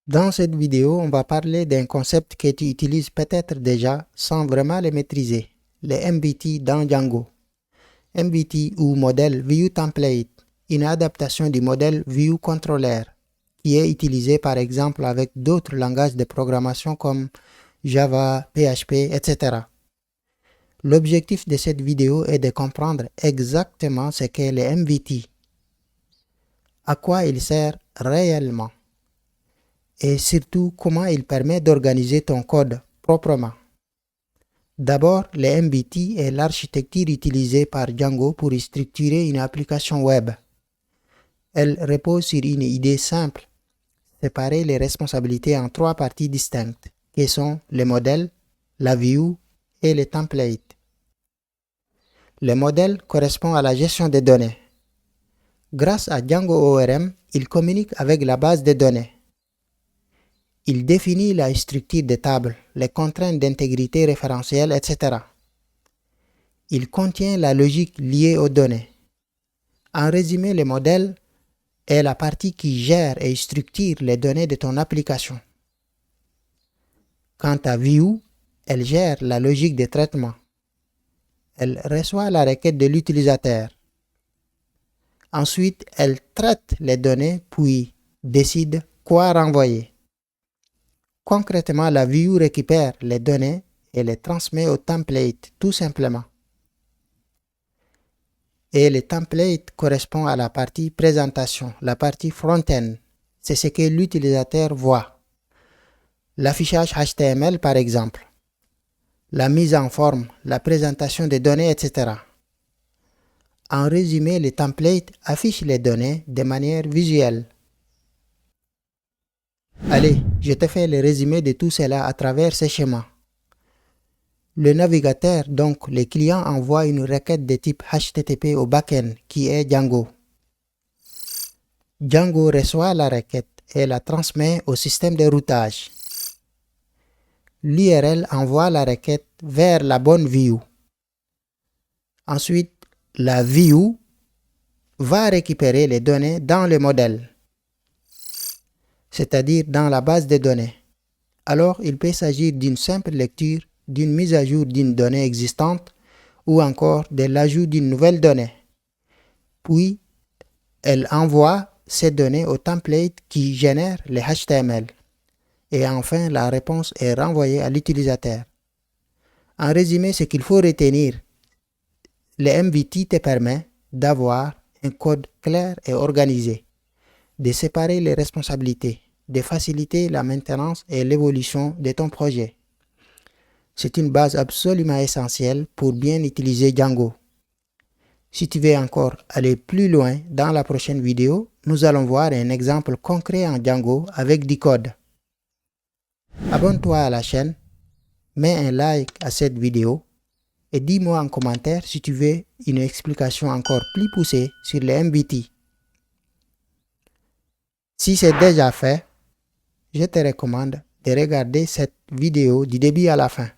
Dans cette vidéo, on va parler d'un concept que tu utilises peut-être déjà sans vraiment le maîtriser, les MVT dans Django. MVT ou modèle View Template, une adaptation du modèle View Controller qui est utilisé par exemple avec d'autres langages de programmation comme Java, PHP, etc. L'objectif de cette vidéo est de comprendre exactement ce qu'est le MVT, à quoi il sert réellement et surtout comment il permet d'organiser ton code proprement. D'abord, le MVT est l'architecture utilisée par Django pour structurer une application web. Elle repose sur une idée simple: séparer les responsabilités en trois parties distinctes, qui sont le modèle, la view et le template. Le modèle correspond à la gestion des données. Grâce à Django ORM, il communique avec la base de données. Il définit la structure des tables, les contraintes d'intégrité référentielle, etc. Il contient la logique liée aux données. En résumé, le modèle est la partie qui gère et structure les données de ton application. Quant à View, elle gère la logique de traitement. Elle reçoit la requête de l'utilisateur. Ensuite, elle traite les données puis décide quoi renvoyer. Concrètement, la view récupère les données et les transmet au template, tout simplement. Et le template correspond à la partie présentation, la partie front-end. C'est ce que l'utilisateur voit. L'affichage HTML par exemple, la mise en forme, la présentation des données, etc. En résumé, le template affiche les données de manière visuelle. Allez, je te fais le résumé de tout cela à travers ces schémas. Le navigateur, donc le client, envoie une requête de type HTTP au backend qui est Django. Django reçoit la requête et la transmet au système de routage. L'URL envoie la requête vers la bonne view. Ensuite, la view va récupérer les données dans le modèle, c'est-à-dire dans la base de données. Alors, il peut s'agir d'une simple lecture, d'une mise à jour d'une donnée existante ou encore de l'ajout d'une nouvelle donnée. Puis, elle envoie ces données au template qui génère les HTML. Et enfin, la réponse est renvoyée à l'utilisateur. En résumé, ce qu'il faut retenir, le MVT te permet d'avoir un code clair et organisé, de séparer les responsabilités, de faciliter la maintenance et l'évolution de ton projet. C'est une base absolument essentielle pour bien utiliser Django. Si tu veux encore aller plus loin, dans la prochaine vidéo, nous allons voir un exemple concret en Django avec du code. Abonne-toi à la chaîne, mets un like à cette vidéo et dis-moi en commentaire si tu veux une explication encore plus poussée sur les MVT. Si c'est déjà fait, je te recommande de regarder cette vidéo du début à la fin.